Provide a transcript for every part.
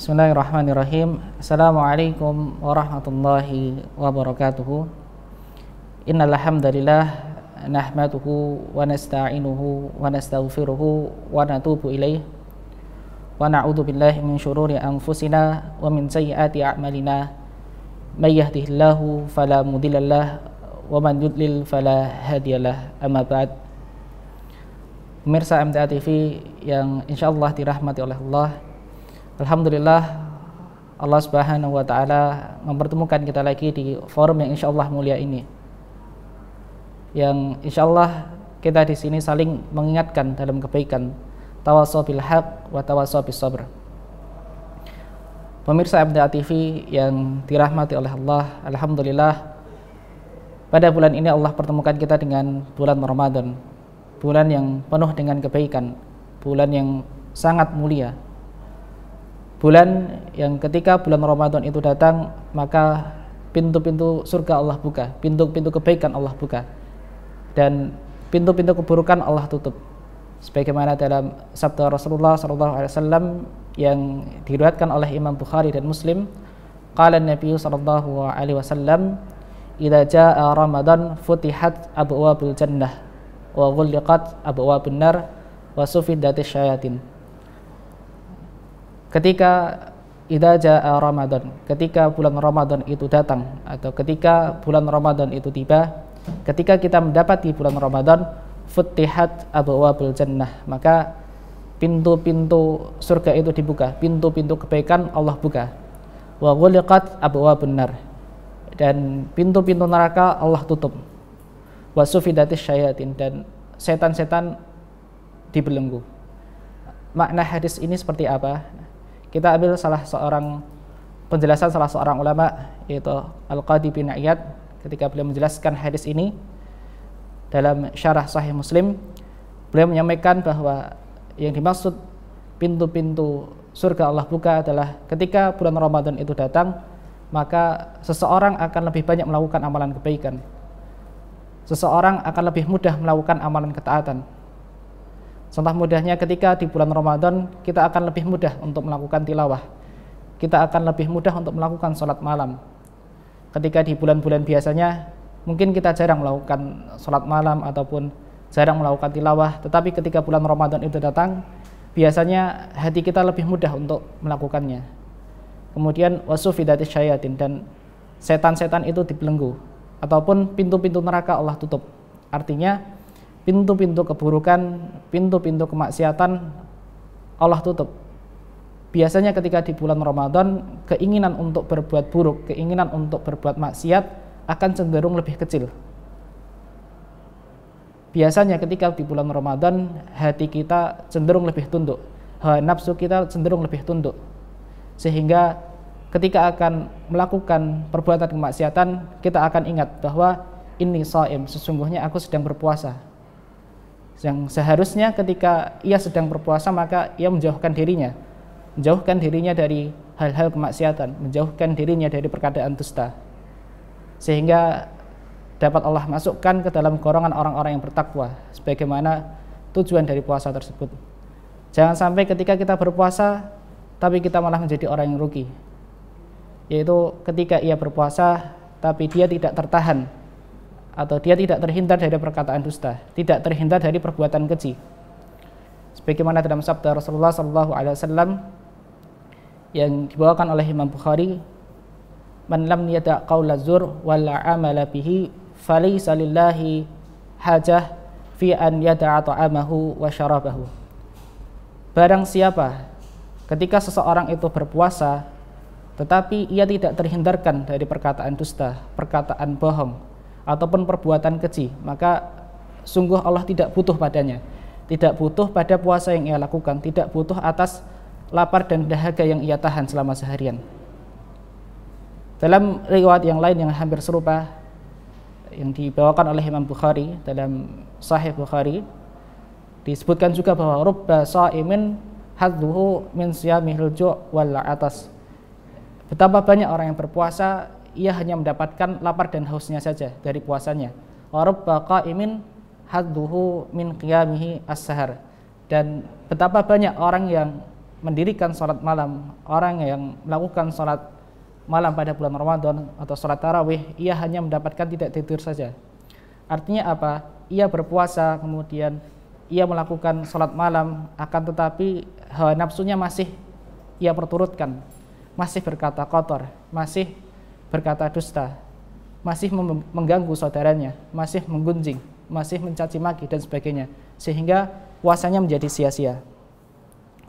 Bismillahirrahmanirrahim. Assalamualaikum warahmatullahi wabarakatuh. Innal hamdalillah nahmaduhu wa nasta'inuhu wa nastaghfiruhu wa natubu ilaih wa na'udzu billahi min syururi anfusina wa min sayyiati a'malina. May yahdihillahu fala mudhillalah wa man yudlil fala hadiyalah. Amma ba'd. Pemirsa MTA TV yang insyaallah dirahmati oleh Allah, alhamdulillah Allah Subhanahu wa taala mempertemukan kita lagi di forum yang insyaallah mulia ini. Yang insyaallah kita di sini saling mengingatkan dalam kebaikan, tawassaw bil haq wa tawassaw bis sabr. Pemirsa MTA TV yang dirahmati oleh Allah, alhamdulillah pada bulan ini Allah pertemukan kita dengan bulan Ramadan, bulan yang penuh dengan kebaikan, bulan yang sangat mulia, bulan yang ketika bulan Ramadan itu datang maka pintu-pintu surga Allah buka, pintu-pintu kebaikan Allah buka, dan pintu-pintu keburukan Allah tutup. Sebagaimana dalam sabda Rasulullah SAW yang diriwayatkan oleh Imam Bukhari dan Muslim, qala Nabi SAW, idza jaa Ramadan futihat abwabul jannah wa ghulliqat abwabun nar wa sufidatis syayatin. Ketika idza jaa Ramadan, ketika bulan Ramadan itu datang, atau ketika bulan Ramadan itu tiba, ketika kita mendapati bulan Ramadan, futihat abwabul jannah, maka pintu-pintu surga itu dibuka, pintu-pintu kebaikan Allah buka. Wa ghuliqat abwabun nar, dan pintu-pintu neraka Allah tutup. Wa sufidatis syayatin, dan setan-setan dibelenggu. Makna hadis ini seperti apa? Kita ambil penjelasan salah seorang ulama, yaitu Al-Qadi bin Iyad, ketika beliau menjelaskan hadis ini dalam syarah Sahih Muslim. Beliau menyampaikan bahwa yang dimaksud pintu-pintu surga Allah buka adalah ketika bulan Ramadan itu datang, maka seseorang akan lebih banyak melakukan amalan kebaikan, seseorang akan lebih mudah melakukan amalan ketaatan. Contoh mudahnya, ketika di bulan Ramadan kita akan lebih mudah untuk melakukan tilawah, kita akan lebih mudah untuk melakukan sholat malam. Ketika di bulan-bulan biasanya mungkin kita jarang melakukan sholat malam ataupun jarang melakukan tilawah, tetapi ketika bulan Ramadan itu datang, biasanya hati kita lebih mudah untuk melakukannya. Kemudian wasufidatis syayatin, dan setan-setan itu dibelenggu, ataupun pintu-pintu neraka Allah tutup. Artinya pintu-pintu keburukan, pintu-pintu kemaksiatan Allah tutup. Biasanya ketika di bulan Ramadan, keinginan untuk berbuat buruk, keinginan untuk berbuat maksiat akan cenderung lebih kecil. Biasanya ketika di bulan Ramadan, hati kita cenderung lebih tunduk, hawa nafsu kita cenderung lebih tunduk, sehingga ketika akan melakukan perbuatan kemaksiatan, kita akan ingat bahwa ini shaim, sesungguhnya aku sedang berpuasa. Yang seharusnya ketika ia sedang berpuasa, maka ia menjauhkan dirinya dari hal-hal kemaksiatan, menjauhkan dirinya dari perkataan dusta, sehingga dapat Allah masukkan ke dalam golongan orang-orang yang bertakwa, sebagaimana tujuan dari puasa tersebut. Jangan sampai ketika kita berpuasa tapi kita malah menjadi orang yang rugi, yaitu ketika ia berpuasa tapi dia tidak tertahan, atau dia tidak terhindar dari perkataan dusta, tidak terhindar dari perbuatan keji. Sebagaimana dalam sabda Rasulullah SAW yang dibawakan oleh Imam Bukhari, man lam yada' qaula zur wal amala bihi falaysa lillahi hajah fi an yada'a ta'amahu wa syarabahu. Barang siapa ketika seseorang itu berpuasa tetapi ia tidak terhindarkan dari perkataan dusta, perkataan bohong, ataupun perbuatan keji, maka sungguh Allah tidak butuh padanya, tidak butuh pada puasa yang ia lakukan, tidak butuh atas lapar dan dahaga yang ia tahan selama seharian. Dalam riwayat yang lain yang hampir serupa yang dibawakan oleh Imam Bukhari dalam Sahih Bukhari, disebutkan juga bahwa rubba sha'imin hadduhu min siyamihil ju' wal atas. Betapa banyak orang yang berpuasa, ia hanya mendapatkan lapar dan hausnya saja dari puasanya. Wa rubba qa'imin hadduhu min qiyamihi as-sahar. Dan betapa banyak orang yang mendirikan sholat malam, orang yang melakukan sholat malam pada bulan Ramadan atau sholat tarawih, ia hanya mendapatkan tidak tidur saja. Artinya apa? Ia berpuasa, kemudian ia melakukan sholat malam, akan tetapi hawa nafsunya masih ia perturutkan, masih berkata kotor, masih berkata dusta, masih mengganggu saudaranya, masih menggunjing, masih mencaci maki dan sebagainya, sehingga puasanya menjadi sia-sia.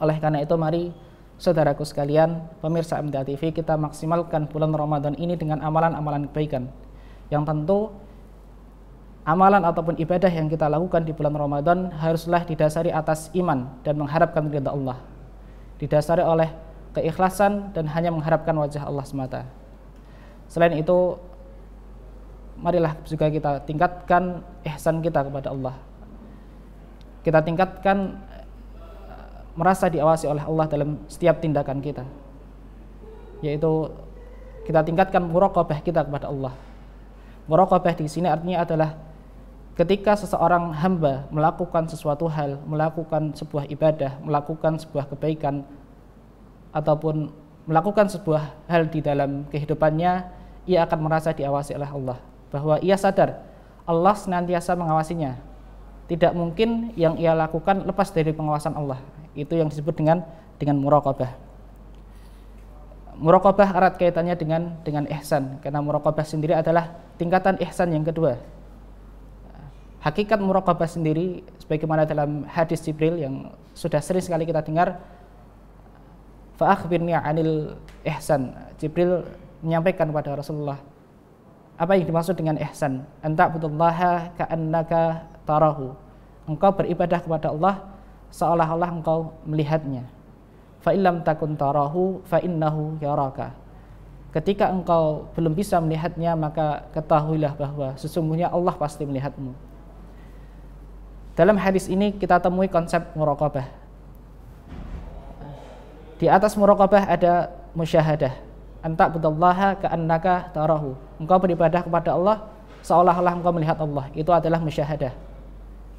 Oleh karena itu, mari saudaraku sekalian, pemirsa MTA TV, kita maksimalkan bulan Ramadan ini dengan amalan-amalan kebaikan. Yang tentu amalan ataupun ibadah yang kita lakukan di bulan Ramadan haruslah didasari atas iman dan mengharapkan ridha Allah, didasari oleh keikhlasan dan hanya mengharapkan wajah Allah semata. Selain itu, marilah juga kita tingkatkan ihsan kita kepada Allah. Kita tingkatkan merasa diawasi oleh Allah dalam setiap tindakan kita, yaitu kita tingkatkan muraqabah kita kepada Allah. Muraqabah di sini artinya adalah ketika seseorang hamba melakukan sesuatu hal, melakukan sebuah ibadah, melakukan sebuah kebaikan, ataupun melakukan sebuah hal di dalam kehidupannya, ia akan merasa diawasi oleh Allah, bahwa ia sadar Allah senantiasa mengawasinya. Tidak mungkin yang ia lakukan lepas dari pengawasan Allah. Itu yang disebut dengan muraqabah. Muraqabah erat kaitannya dengan ihsan, karena muraqabah sendiri adalah tingkatan ihsan yang kedua. Hakikat muraqabah sendiri sebagaimana dalam hadis Jibril yang sudah sering sekali kita dengar, fa akhbirni 'anil ihsan. Jibril menyampaikan kepada Rasulullah, apa yang dimaksud dengan ihsan? Anta budullaha ka'annaka tarahu. Engkau beribadah kepada Allah seolah-olah engkau melihatnya. Fa illam takun tarahu fa innahu yaraka. Ketika engkau belum bisa melihatnya, maka ketahuilah bahwa sesungguhnya Allah pasti melihatmu. Dalam hadis ini kita temui konsep muraqabah. Di atas muraqabah ada musyahadah. Anta budallaha ka'annaka tarahu. Engkau beribadah kepada Allah seolah-olah engkau melihat Allah. Itu adalah musyahadah.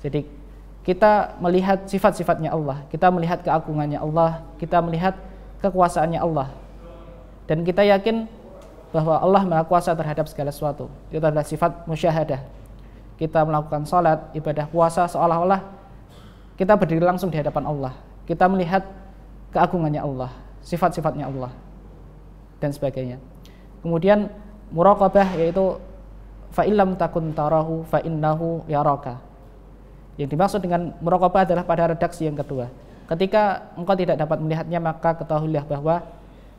Jadi kita melihat sifat-sifatnya Allah, kita melihat keagungannya Allah, kita melihat kekuasaannya Allah, dan kita yakin bahwa Allah Maha Kuasa terhadap segala sesuatu. Itu adalah sifat musyahadah. Kita melakukan salat, ibadah puasa seolah-olah kita berdiri langsung di hadapan Allah. Kita melihat keagungannya Allah, sifat-sifatnya Allah, dan sebagainya. Kemudian muraqabah yaitu fa illam takun tarahu fa innahu yaraka. Yang dimaksud dengan muraqabah adalah pada redaksi yang kedua. Ketika engkau tidak dapat melihatnya, maka ketahuilah bahwa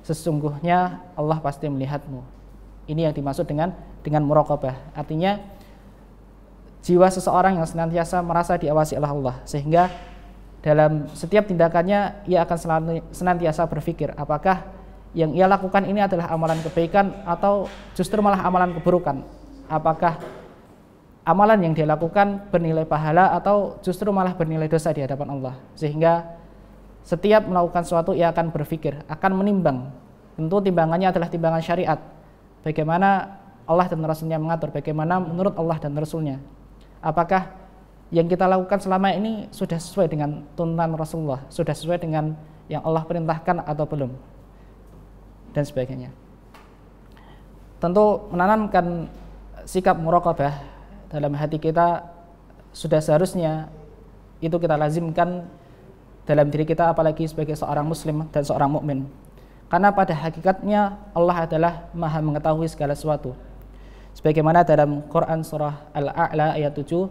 sesungguhnya Allah pasti melihatmu. Ini yang dimaksud dengan muraqabah. Artinya jiwa seseorang yang senantiasa merasa diawasi oleh Allah, sehingga dalam setiap tindakannya ia akan senantiasa berpikir apakah yang ia lakukan ini adalah amalan kebaikan atau justru malah amalan keburukan. Apakah amalan yang dia lakukan bernilai pahala atau justru malah bernilai dosa di hadapan Allah. Sehingga setiap melakukan sesuatu ia akan berpikir, akan menimbang. Tentu timbangannya adalah timbangan syariat. Bagaimana Allah dan Rasulnya mengatur, bagaimana menurut Allah dan Rasulnya. Apakah yang kita lakukan selama ini sudah sesuai dengan tuntunan Rasulullah, sudah sesuai dengan yang Allah perintahkan atau belum, dan sebagainya. Tentu menanamkan sikap muraqabah dalam hati kita sudah seharusnya itu kita lazimkan dalam diri kita, apalagi sebagai seorang muslim dan seorang mukmin. Karena pada hakikatnya Allah adalah Maha mengetahui segala sesuatu. Sebagaimana dalam Quran surah Al-A'la ayat 7,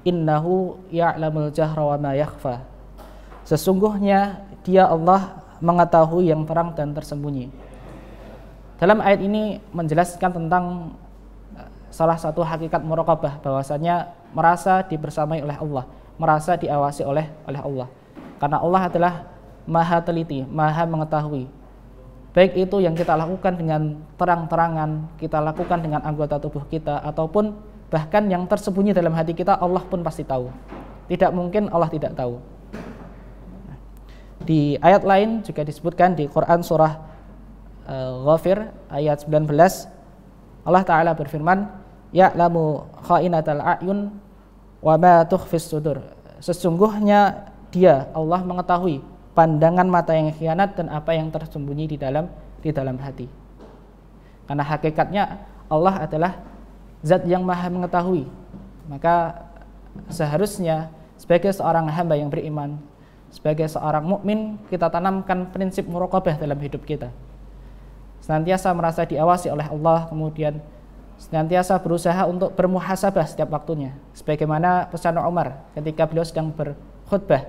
innahu ya'lamul jahra wa ma yakhfa. Sesungguhnya Dia Allah mengetahui yang terang dan tersembunyi. Dalam ayat ini menjelaskan tentang salah satu hakikat muraqabah, bahwasanya merasa dibersamai oleh Allah, merasa diawasi oleh Allah. Karena Allah adalah Maha teliti, Maha mengetahui. Baik itu yang kita lakukan dengan terang-terangan, kita lakukan dengan anggota tubuh kita, ataupun bahkan yang tersembunyi dalam hati kita, Allah pun pasti tahu. Tidak mungkin Allah tidak tahu. Di ayat lain juga disebutkan di Quran surah Ghafir ayat 19, Allah Ta'ala berfirman, ya'lamu kha'inatal a'yun wa ma tukhfis sudur. Sesungguhnya Dia, Allah, mengetahui pandangan mata yang khianat dan apa yang tersembunyi di dalam hati. Karena hakikatnya Allah adalah zat yang maha mengetahui. Maka seharusnya sebagai seorang hamba yang beriman, sebagai seorang mukmin, kita tanamkan prinsip muraqabah dalam hidup kita. Senantiasa merasa diawasi oleh Allah, kemudian senantiasa berusaha untuk bermuhasabah setiap waktunya. Sebagaimana pesan Umar ketika beliau sedang berkhutbah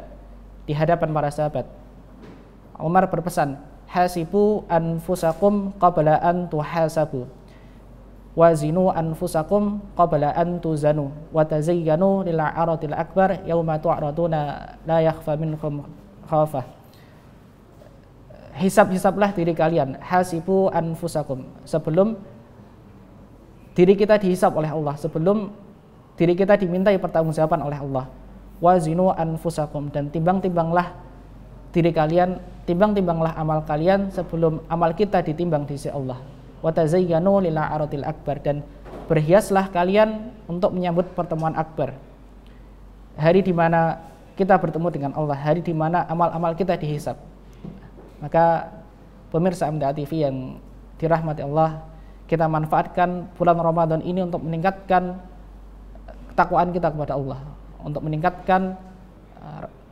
di hadapan para sahabat. Umar berpesan, hasibu anfusakum qabla an tuhasabu, wazinu anfusakum qabla an tuzanu, wa tazayyanu lil aratil akbar yauma tu'raduna la yakhfa minkum khafah. Hisab-hisablah diri kalian, hasibu anfusakum, sebelum diri kita dihisab oleh Allah, sebelum diri kita dimintai pertanggungjawaban oleh Allah. Wazinu anfusakum, dan timbang-timbanglah diri kalian, timbang-timbanglah amal kalian sebelum amal kita ditimbang di sisi Allah. Wa tazayyanu lil aratil akbar, dan berhiaslah kalian untuk menyambut pertemuan akbar. Hari di mana kita bertemu dengan Allah, hari di mana amal-amal kita dihisab. Maka pemirsa MTA TV yang dirahmati Allah, kita manfaatkan bulan Ramadan ini untuk meningkatkan ketakwaan kita kepada Allah, untuk meningkatkan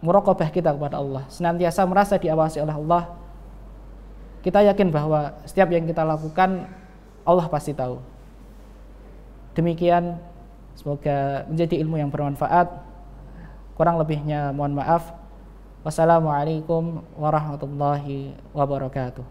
muraqabah kita kepada Allah, senantiasa merasa diawasi oleh Allah. Kita yakin bahwa setiap yang kita lakukan Allah pasti tahu. Demikian, semoga menjadi ilmu yang bermanfaat. Kurang lebihnya mohon maaf. Wassalamualaikum warahmatullahi wabarakatuh.